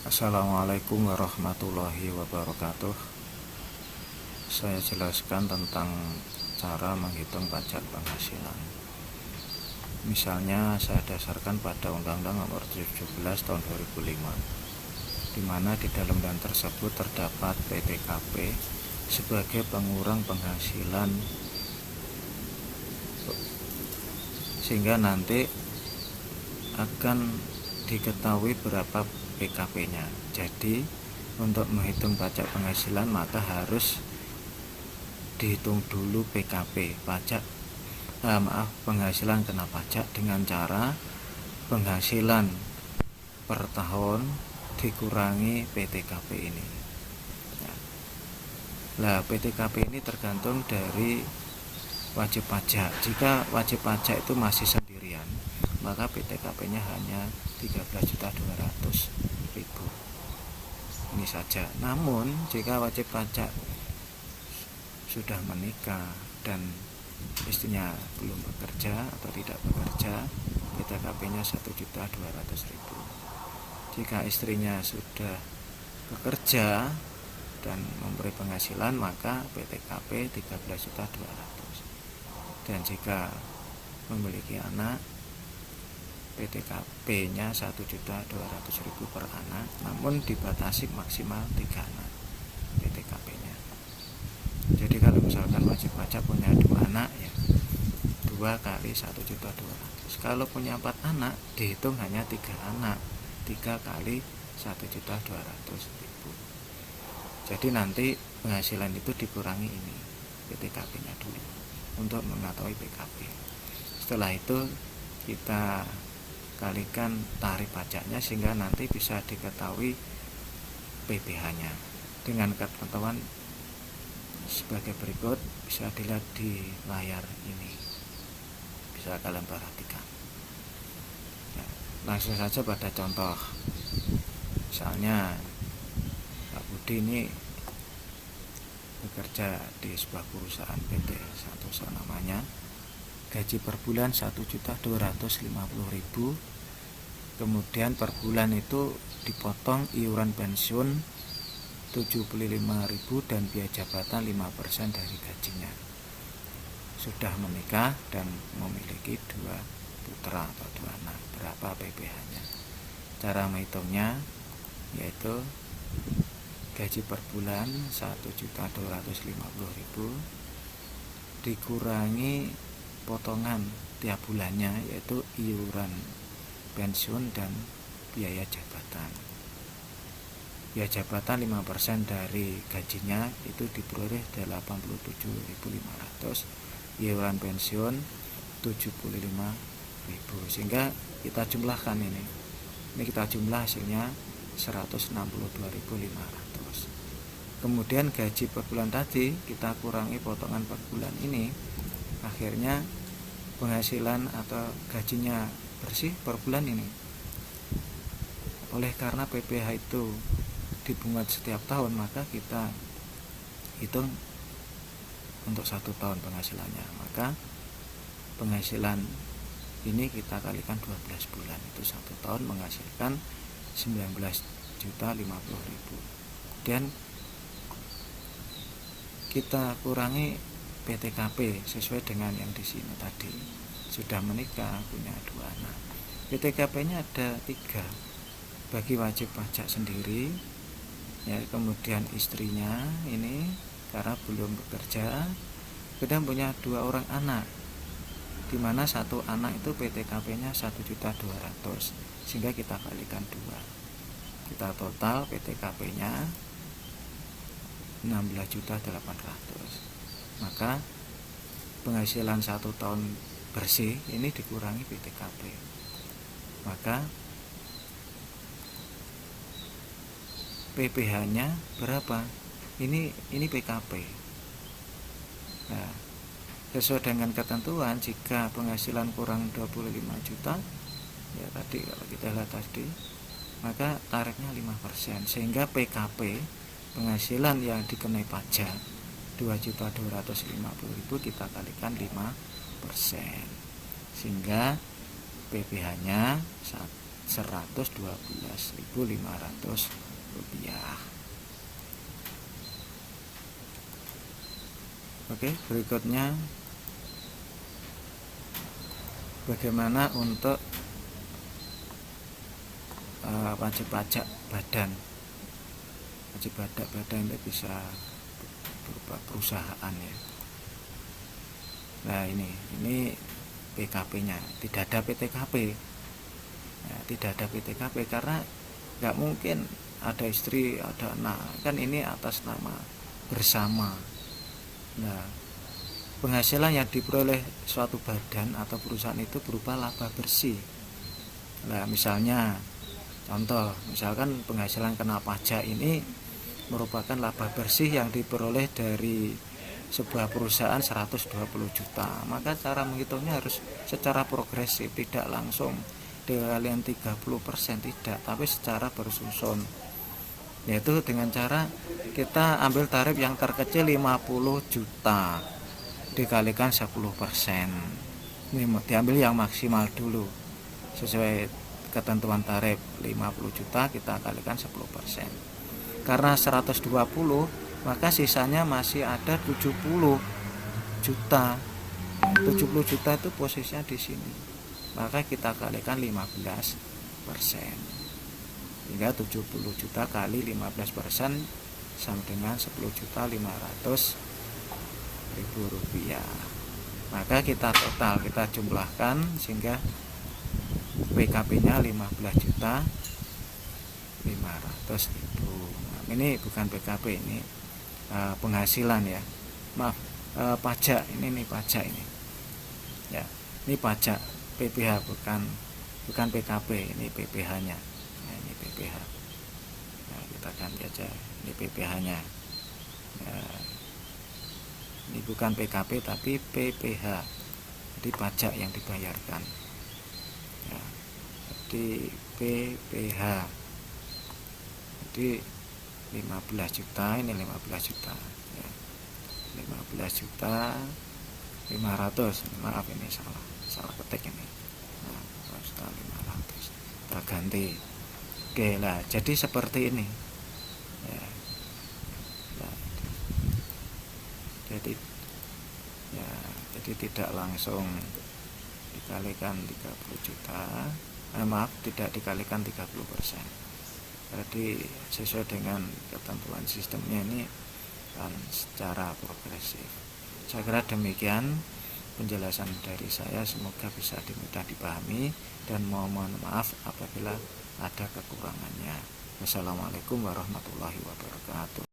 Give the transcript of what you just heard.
Assalamualaikum warahmatullahi wabarakatuh. Saya jelaskan tentang cara menghitung pajak penghasilan. Misalnya saya dasarkan pada Undang-Undang Nomor 17 Tahun 2005, di mana di dalam undang tersebut terdapat PTKP sebagai pengurang penghasilan, sehingga nanti akan diketahui berapa PKP-nya. Jadi untuk menghitung pajak penghasilan maka harus dihitung dulu PKP, penghasilan kena pajak, dengan cara penghasilan per tahun dikurangi PTKP ini. Nah, PTKP ini tergantung dari wajib pajak. Jika wajib pajak itu masih sendirian, maka PTKP-nya hanya 13.200.000. Ini saja. Namun jika wajib pajak sudah menikah dan istrinya belum bekerja atau tidak bekerja, PTKP-nya 1.200.000. Jika istrinya sudah bekerja dan memberi penghasilan, maka PTKP 13.200.000. Dan jika memiliki anak, PTKP-nya 1.200.000 per anak, namun dibatasi maksimal 3 anak PTKP-nya. Jadi kalau misalkan wajib pajak punya 2 anak, ya 2 kali 1.200.000. Kalau punya 4 anak, dihitung hanya 3 anak, 3 kali 1.200.000. Jadi nanti penghasilan itu dikurangi ini PTKP-nya dulu untuk mengetahui PKP. Setelah itu kita kalikan tarif pajaknya sehingga nanti bisa diketahui PPh-nya dengan ketentuan sebagai berikut. Bisa dilihat di layar ini, bisa kalian perhatikan ya. Langsung saja pada contoh. Misalnya Pak Budi ini bekerja di sebuah perusahaan PT satu namanya, gaji per bulan 1.250.000, kemudian per bulan itu dipotong iuran pensiun 75.000 dan biaya jabatan 5% dari gajinya. Sudah menikah dan memiliki 2 putra atau 2 anak. Berapa PPh-nya? Cara menghitungnya yaitu gaji per bulan 1.250.000 dikurangi potongan tiap bulannya, yaitu iuran pensiun dan biaya jabatan. Biaya jabatan 5% dari gajinya itu diperoleh 87.500, iuran pensiun 75.000, sehingga kita jumlahkan ini kita jumlah hasilnya 162.500. Kemudian gaji per bulan tadi kita kurangi potongan per bulan ini, akhirnya penghasilan atau gajinya bersih per bulan ini. Oleh karena PPh itu dibungut setiap tahun, maka kita hitung untuk 1 tahun penghasilannya. Maka penghasilan ini kita kalikan 12 bulan, itu 1 tahun menghasilkan 19.050.000. Dan kita kurangi PTKP sesuai dengan yang di sini tadi. Sudah menikah, punya 2 anak. PTKP-nya ada 3, bagi wajib pajak sendiri, ya, kemudian istrinya ini karena belum bekerja, kemudian punya 2 orang anak, di mana 1 anak itu PTKP-nya 1.200.000, sehingga kita kalikan 2. Kita total PTKP-nya 16.800.000. Maka penghasilan 1 tahun bersih ini dikurangi PTKP, maka PPh-nya berapa? Ini PKP. Nah, sesuai dengan ketentuan, jika penghasilan kurang 25 juta, ya tadi kalau kita lihat tadi, maka tarifnya 5%, sehingga PKP penghasilan yang dikenai pajak 2.250.000 kita kalikan 5%, sehingga PPh-nya Rp112.500. Oke, berikutnya bagaimana untuk wajib pajak badan. Wajib pajak badan itu bisa berupa perusahaan ya. Nah ini PKP-nya, tidak ada PTKP. Nah, tidak ada PTKP karena nggak mungkin ada istri, ada anak, kan ini atas nama bersama. Nah, penghasilan yang diperoleh suatu badan atau perusahaan itu berupa laba bersih. Nah, misalnya contoh, misalkan penghasilan kena pajak ini merupakan laba bersih yang diperoleh dari sebuah perusahaan 120 juta, maka cara menghitungnya harus secara progresif, tidak langsung dikalikan 30%, tidak, tapi secara bersusun, yaitu dengan cara kita ambil tarif yang terkecil 50 juta dikalikan 10%. Ini diambil yang maksimal dulu sesuai ketentuan tarif 50 juta, kita kalikan 10%. Karena 120, maka sisanya masih ada 70 juta. 70 juta itu posisinya di sini. Maka kita kalikan 15%. Hingga 70 juta kali 15% sama dengan 10.500.000 rupiah. Maka kita total, kita jumlahkan sehingga PKP-nya 15.500.000. Nah, ini bukan PKP, ini penghasilan ya, maaf, pajak ini pajak ini ya, ini pajak PPh, bukan PKP, ini PPh nya. Nah, ini PPh. Nah, kita ganti aja, ini PPh-nya. Nah, ini bukan PKP tapi PPh, jadi pajak yang dibayarkan ya, jadi PPh, jadi 15 juta, ini 15 juta ya. 15 juta 500, maaf ini salah ketik ini. Nah, 500 kita ganti. Oke lah, jadi seperti ini ya. Nah, jadi tidak langsung dikalikan 30 juta, maaf, tidak dikalikan 30%. Jadi sesuai dengan ketentuan sistemnya ini kan secara progresif. Saya kira demikian penjelasan dari saya, semoga bisa mudah dipahami dan mohon maaf apabila ada kekurangannya. Wassalamualaikum warahmatullahi wabarakatuh.